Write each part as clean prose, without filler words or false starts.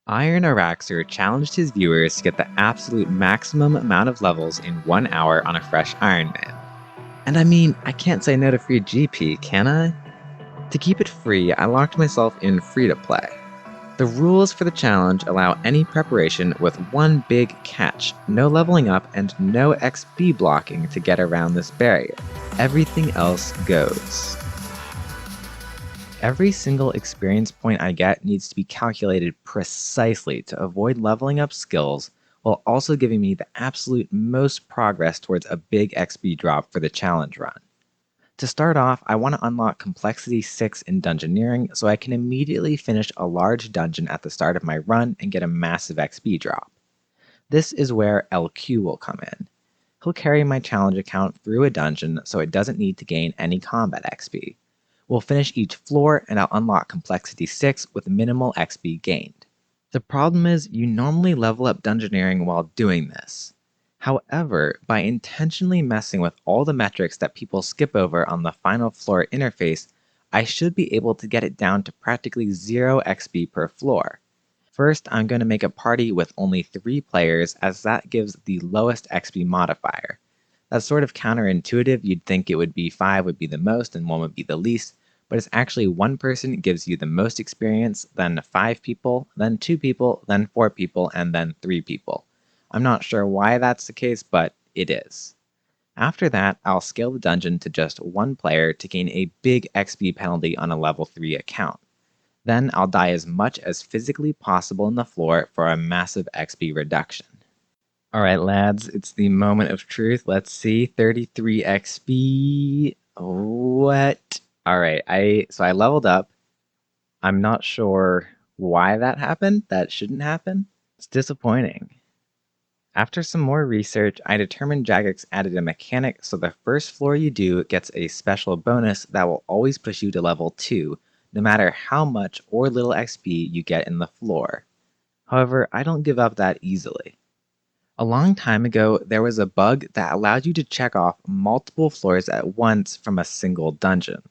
IronAraxxor challenged his viewers to get the absolute maximum amount of levels in 1 hour on a fresh Ironman. And I mean, I can't say no to free GP, can I? To keep it free, I locked myself in free to play. The rules for the challenge allow any preparation with one big catch: no leveling up and no XP blocking to get around this barrier. Everything else goes. Every single experience point I get needs to be calculated precisely to avoid leveling up skills while also giving me the absolute most progress towards a big XP drop for the challenge run. To start off, I want to unlock complexity 6 in dungeoneering so I can immediately finish a large dungeon at the start of my run and get a massive XP drop. This is where LQ will come in. He'll carry my challenge account through a dungeon so it doesn't need to gain any combat XP. We'll finish each floor and I'll unlock complexity 6 with minimal XP gained. The problem is you normally level up dungeoneering while doing this. However, by intentionally messing with all the metrics that people skip over on the final floor interface, I should be able to get it down to practically 0 XP per floor. First, I'm going to make a party with only 3 players, as that gives the lowest XP modifier. That's sort of counterintuitive. You'd think it would be 5 would be the most and 1 would be the least, but it's actually 1 person gives you the most experience, then 5 people, then 2 people, then 4 people, and then 3 people. I'm not sure why that's the case, but it is. After that, I'll scale the dungeon to just 1 player to gain a big XP penalty on a level 3 account. Then I'll die as much as physically possible in the floor for a massive XP reduction. Alright lads, it's the moment of truth. Let's see, 33 XP. What? Alright, I leveled up. I'm not sure why that happened. That shouldn't happen. It's disappointing. After some more research, I determined Jagex added a mechanic so the first floor you do gets a special bonus that will always push you to level 2, no matter how much or little XP you get in the floor. However, I don't give up that easily. A long time ago, there was a bug that allowed you to check off multiple floors at once from a single dungeon.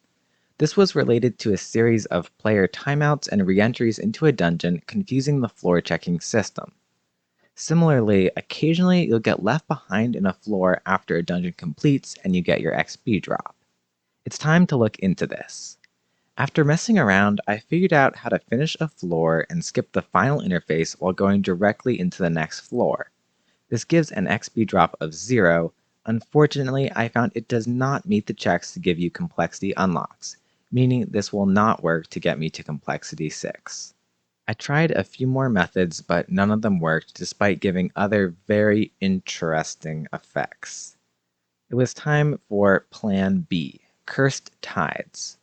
This was related to a series of player timeouts and re-entries into a dungeon, confusing the floor checking system. Similarly, occasionally you'll get left behind in a floor after a dungeon completes and you get your XP drop. It's time to look into this. After messing around, I figured out how to finish a floor and skip the final interface while going directly into the next floor. This gives an XP drop of 0. Unfortunately, I found it does not meet the checks to give you complexity unlocks, meaning this will not work to get me to complexity 6. I tried a few more methods, but none of them worked despite giving other very interesting effects. It was time for Plan B, Cursed Tides.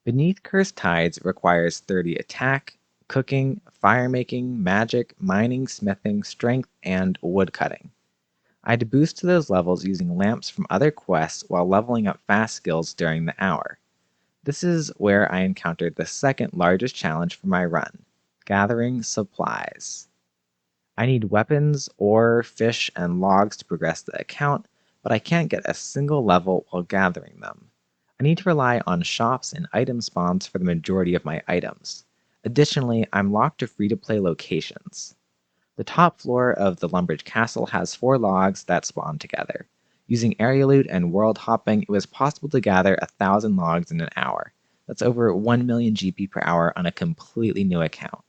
Beneath Cursed Tides requires 30 attack, cooking, firemaking, magic, mining, smithing, strength, and woodcutting. I'd boost to those levels using lamps from other quests while leveling up fast skills during the hour. This is where I encountered the second largest challenge for my run: gathering supplies. I need weapons, ore, fish, and logs to progress the account, but I can't get a single level while gathering them. I need to rely on shops and item spawns for the majority of my items. Additionally, I'm locked to free-to-play locations. The top floor of the Lumbridge Castle has 4 logs that spawn together. Using area loot and world hopping, it was possible to gather 1,000 logs in an hour. That's over 1 million GP per hour on a completely new account.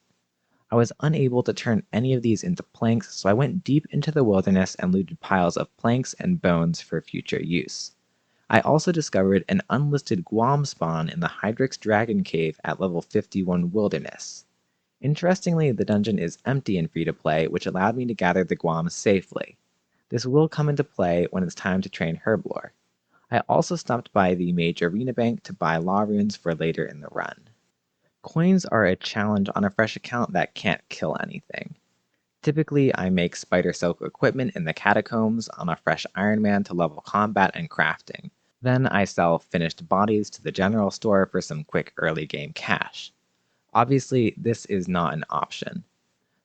I was unable to turn any of these into planks, so I went deep into the wilderness and looted piles of planks and bones for future use. I also discovered an unlisted Guam spawn in the Hydrix Dragon Cave at level 51 Wilderness. Interestingly, the dungeon is empty in free-to-play, which allowed me to gather the Guam safely. This will come into play when it's time to train Herblore. I also stopped by the Mage Arena Bank to buy law runes for later in the run. Coins are a challenge on a fresh account that can't kill anything. Typically, I make spider silk equipment in the catacombs on a fresh Ironman to level combat and crafting. Then I sell finished bodies to the general store for some quick early game cash. Obviously, this is not an option.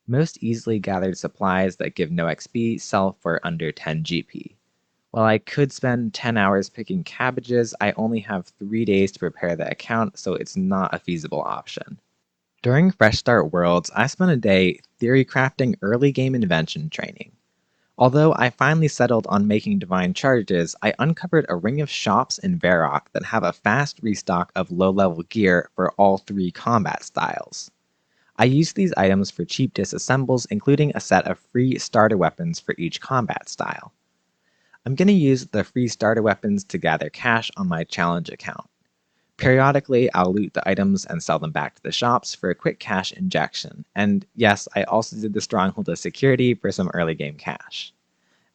Most easily gathered supplies that give no XP sell for under 10 GP. While I could spend 10 hours picking cabbages, I only have 3 days to prepare the account, so it's not a feasible option. During Fresh Start Worlds, I spent a day theory crafting early game invention training. Although I finally settled on making divine charges, I uncovered a ring of shops in Varrock that have a fast restock of low level gear for all three combat styles. I used these items for cheap disassembles, including a set of free starter weapons for each combat style. I'm going to use the free starter weapons to gather cash on my challenge account. Periodically, I'll loot the items and sell them back to the shops for a quick cash injection. And yes, I also did the Stronghold of Security for some early game cash.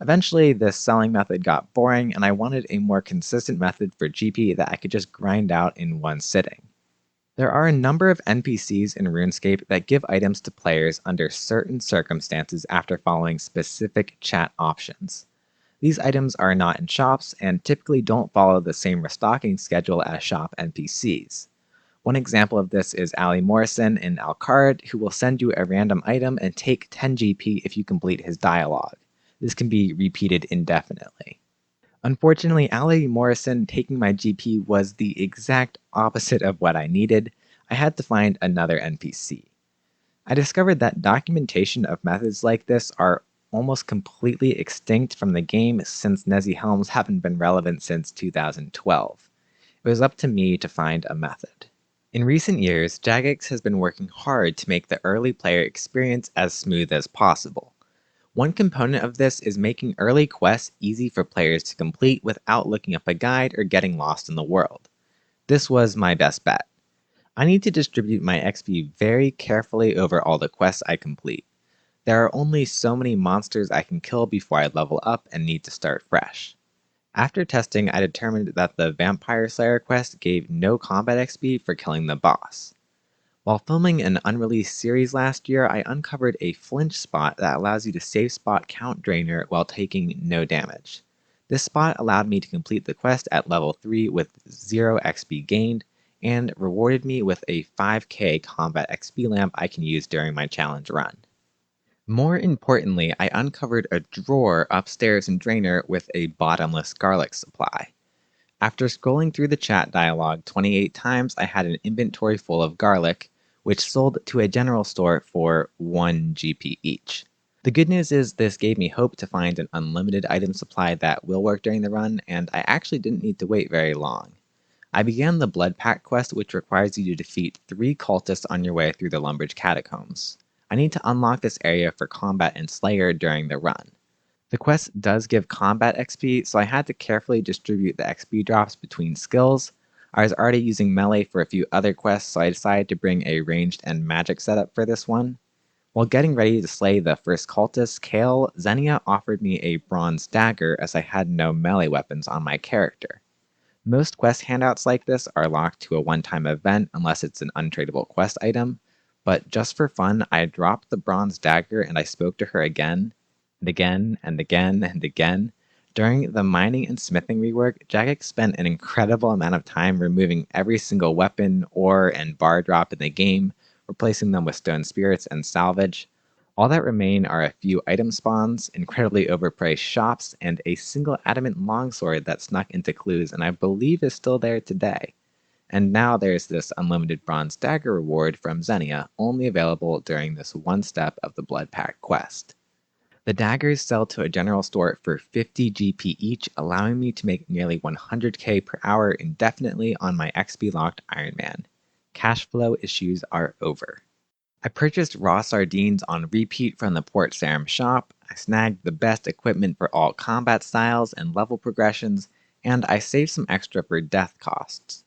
Eventually, this selling method got boring, and I wanted a more consistent method for GP that I could just grind out in one sitting. There are a number of NPCs in RuneScape that give items to players under certain circumstances after following specific chat options. These items are not in shops and typically don't follow the same restocking schedule as shop NPCs. One example of this is Ali Morrison in Alcard, who will send you a random item and take 10 GP if you complete his dialogue. This can be repeated indefinitely. Unfortunately, Ali Morrison taking my GP was the exact opposite of what I needed. I had to find another NPC. I discovered that documentation of methods like this are almost completely extinct from the game since Nezzy Helms haven't been relevant since 2012. It was up to me to find a method. In recent years, Jagex has been working hard to make the early player experience as smooth as possible. One component of this is making early quests easy for players to complete without looking up a guide or getting lost in the world. This was my best bet. I need to distribute my XP very carefully over all the quests I complete. There are only so many monsters I can kill before I level up and need to start fresh. After testing, I determined that the Vampire Slayer quest gave no combat XP for killing the boss. While filming an unreleased series last year, I uncovered a flinch spot that allows you to save spot count Drainer while taking no damage. This spot allowed me to complete the quest at level 3 with 0 XP gained, and rewarded me with a 5k combat XP lamp I can use during my challenge run. More importantly, I uncovered a drawer upstairs in Drainer with a bottomless garlic supply. After scrolling through the chat dialogue 28 times, I had an inventory full of garlic, which sold to a general store for 1 GP each. The good news is this gave me hope to find an unlimited item supply that will work during the run, and I actually didn't need to wait very long. I began the Blood Pact quest, which requires you to defeat 3 cultists on your way through the Lumbridge Catacombs. I need to unlock this area for combat and Slayer during the run. The quest does give combat XP, so I had to carefully distribute the XP drops between skills. I was already using melee for a few other quests, so I decided to bring a ranged and magic setup for this one. While getting ready to slay the first cultist, Kale, Xenia offered me a bronze dagger as I had no melee weapons on my character. Most quest handouts like this are locked to a one-time event unless it's an untradeable quest item, but just for fun, I dropped the bronze dagger and I spoke to her again, and again, and again, and again. During the mining and smithing rework, Jagex spent an incredible amount of time removing every single weapon, ore, and bar drop in the game, replacing them with stone spirits and salvage. All that remain are a few item spawns, incredibly overpriced shops, and a single adamant longsword that snuck into clues and I believe is still there today. And now there's this unlimited bronze dagger reward from Xenia, only available during this one step of the Blood Pact quest. The daggers sell to a general store for 50 GP each, allowing me to make nearly 100k per hour indefinitely on my XP locked Ironman. Cash flow issues are over. I purchased raw sardines on repeat from the Port Sarim shop, I snagged the best equipment for all combat styles and level progressions, and I saved some extra for death costs.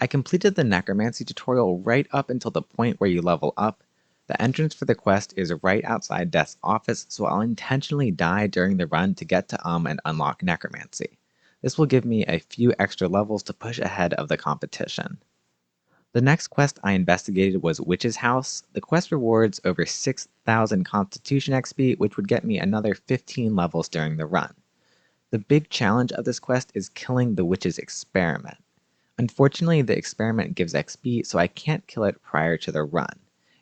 I completed the necromancy tutorial right up until the point where you level up. The entrance for the quest is right outside Death's office, so I'll intentionally die during the run to get to and unlock necromancy. This will give me a few extra levels to push ahead of the competition. The next quest I investigated was Witch's House. The quest rewards over 6,000 Constitution XP, which would get me another 15 levels during the run. The big challenge of this quest is killing the Witch's Experiment. Unfortunately, the experiment gives XP, so I can't kill it prior to the run.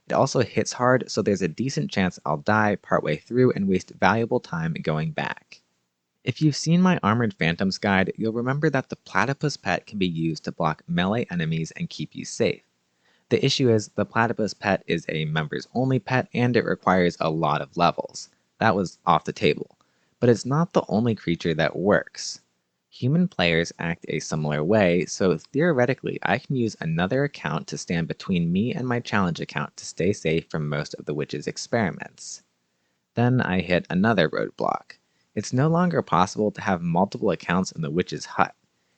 It also hits hard, so there's a decent chance I'll die partway through and waste valuable time going back. If you've seen my Armored Phantoms guide, you'll remember that the platypus pet can be used to block melee enemies and keep you safe. The issue is the platypus pet is a members only pet and it requires a lot of levels. That was off the table. But it's not the only creature that works. Human players act a similar way, so theoretically I can use another account to stand between me and my challenge account to stay safe from most of the witch's experiments. Then I hit another roadblock. It's no longer possible to have multiple accounts in the witch's hut.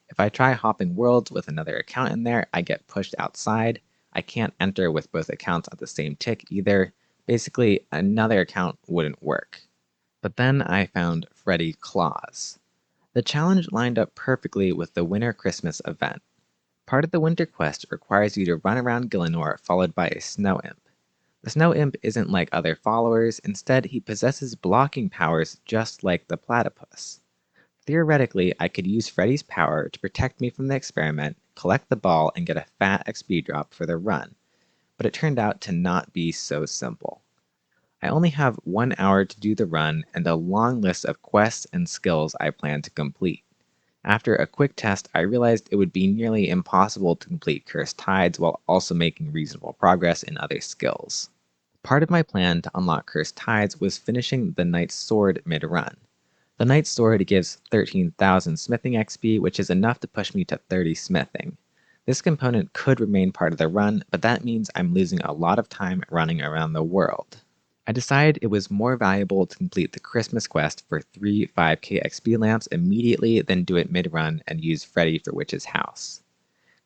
If I try hopping worlds with another account in there, I get pushed outside. I can't enter with both accounts at the same tick either. Basically, another account wouldn't work. But then I found Freddy Claus. The challenge lined up perfectly with the Winter Christmas event. Part of the Winter Quest requires you to run around Gillinor followed by a snow imp. The snow imp isn't like other followers, instead he possesses blocking powers just like the platypus. Theoretically, I could use Freddy's power to protect me from the experiment, collect the ball, and get a fat XP drop for the run, but it turned out to not be so simple. I only have 1 hour to do the run and a long list of quests and skills I plan to complete. After a quick test, I realized it would be nearly impossible to complete Cursed Tides while also making reasonable progress in other skills. Part of my plan to unlock Cursed Tides was finishing the Knight's Sword mid-run. The Knight's Sword gives 13,000 smithing XP, which is enough to push me to 30 smithing. This component could remain part of the run, but that means I'm losing a lot of time running around the world. I decided it was more valuable to complete the Christmas quest for 3 5k XP lamps immediately than do it mid-run and use Freddy for Witch's House.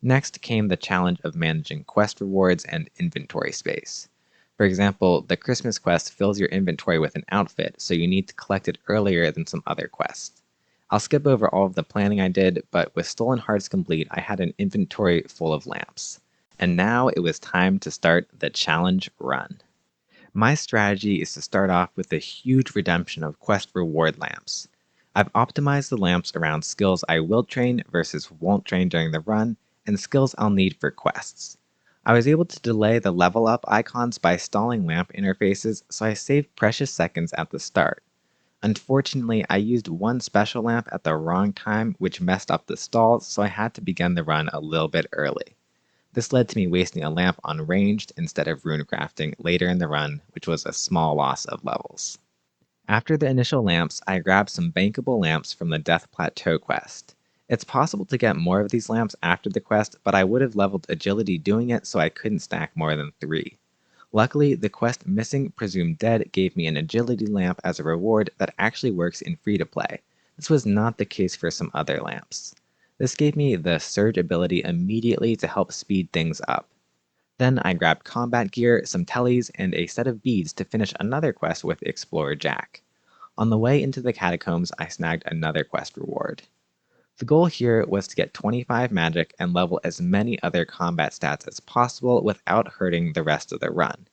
Next came the challenge of managing quest rewards and inventory space. For example, the Christmas quest fills your inventory with an outfit, so you need to collect it earlier than some other quests. I'll skip over all of the planning I did, but with Stolen Hearts complete, I had an inventory full of lamps. And now it was time to start the challenge run. My strategy is to start off with a huge redemption of quest reward lamps. I've optimized the lamps around skills I will train versus won't train during the run, and skills I'll need for quests. I was able to delay the level up icons by stalling lamp interfaces, so I saved precious seconds at the start. Unfortunately, I used one special lamp at the wrong time, which messed up the stalls, so I had to begin the run a little bit early. This led to me wasting a lamp on ranged instead of rune crafting later in the run, which was a small loss of levels. After the initial lamps, I grabbed some bankable lamps from the Death Plateau quest. It's possible to get more of these lamps after the quest, but I would have leveled agility doing it, so I couldn't stack more than 3. Luckily, the quest Missing Presumed Dead gave me an agility lamp as a reward that actually works in free-to-play. This was not the case for some other lamps. This gave me the Surge ability immediately to help speed things up. Then I grabbed combat gear, some tellies, and a set of beads to finish another quest with Explorer Jack. On the way into the catacombs, I snagged another quest reward. The goal here was to get 25 magic and level as many other combat stats as possible without hurting the rest of the run.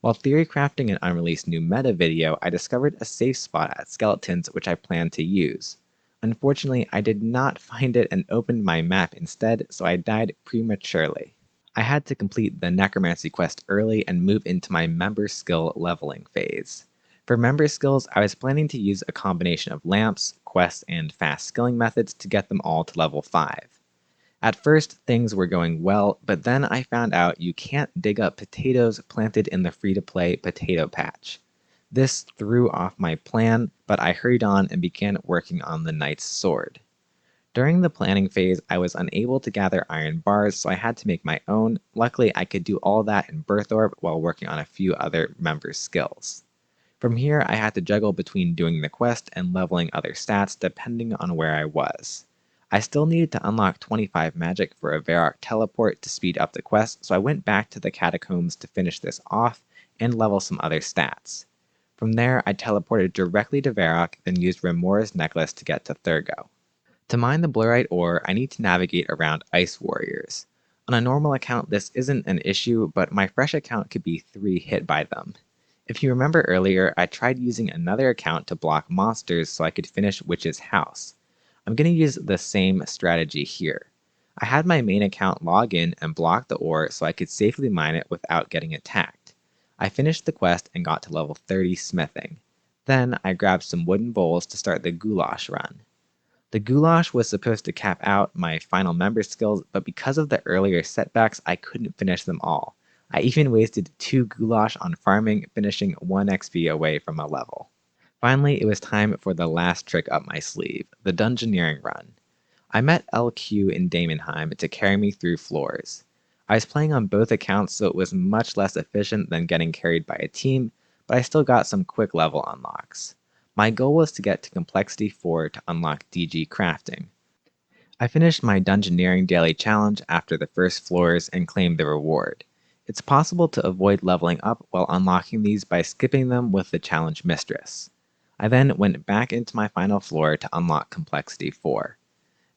While theory crafting an unreleased new meta video, I discovered a safe spot at skeletons which I planned to use. Unfortunately, I did not find it and opened my map instead, so I died prematurely. I had to complete the necromancy quest early and move into my member skill leveling phase. For member skills, I was planning to use a combination of lamps, quests, and fast skilling methods to get them all to level 5. At first, things were going well, but then I found out you can't dig up potatoes planted in the free-to-play potato patch. This threw off my plan, but I hurried on and began working on the Knight's Sword. During the planning phase, I was unable to gather iron bars, so I had to make my own. Luckily, I could do all that in Birth Orb while working on a few other member skills. From here, I had to juggle between doing the quest and leveling other stats depending on where I was. I still needed to unlock 25 magic for a Varrock teleport to speed up the quest, so I went back to the catacombs to finish this off and level some other stats. From there, I teleported directly to Varrock, then used Remora's necklace to get to Thurgo. To mine the Blurite ore, I need to navigate around Ice Warriors. On a normal account, this isn't an issue, but my fresh account could be 3 hit by them. If you remember earlier, I tried using another account to block monsters so I could finish Witch's House. I'm going to use the same strategy here. I had my main account log in and block the ore so I could safely mine it without getting attacked. I finished the quest and got to level 30 smithing. Then I grabbed some wooden bowls to start the goulash run. The goulash was supposed to cap out my final member skills, but because of the earlier setbacks, I couldn't finish them all. I even wasted 2 goulash on farming, finishing 1 XP away from a level. Finally, it was time for the last trick up my sleeve, the dungeoneering run. I met LQ in Damonheim to carry me through floors. I was playing on both accounts, so it was much less efficient than getting carried by a team, but I still got some quick level unlocks. My goal was to get to complexity 4 to unlock DG crafting. I finished my dungeoneering daily challenge after the first floors and claimed the reward. It's possible to avoid leveling up while unlocking these by skipping them with the challenge mistress. I then went back into my final floor to unlock complexity 4.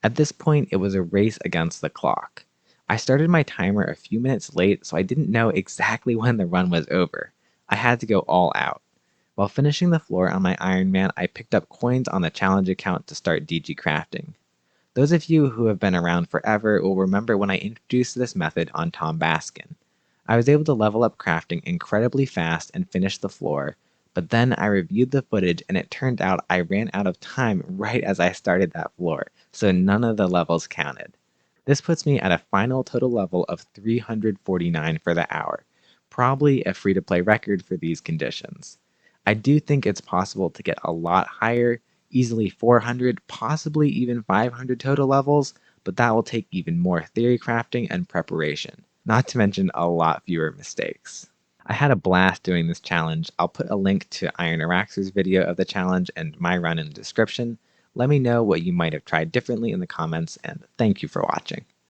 At this point, it was a race against the clock. I started my timer a few minutes late, so I didn't know exactly when the run was over. I had to go all out. While finishing the floor on my Ironman, I picked up coins on the challenge account to start DG crafting. Those of you who have been around forever will remember when I introduced this method on Tom Baskin. I was able to level up crafting incredibly fast and finish the floor, but then I reviewed the footage and it turned out I ran out of time right as I started that floor, so none of the levels counted. This puts me at a final total level of 349 for the hour, probably a free to play record for these conditions. I do think it's possible to get a lot higher, easily 400, possibly even 500 total levels, but that will take even more theory crafting and preparation, not to mention a lot fewer mistakes. I had a blast doing this challenge. I'll put a link to IronAraxxor's video of the challenge and my run in the description. Let me know what you might have tried differently in the comments, and thank you for watching.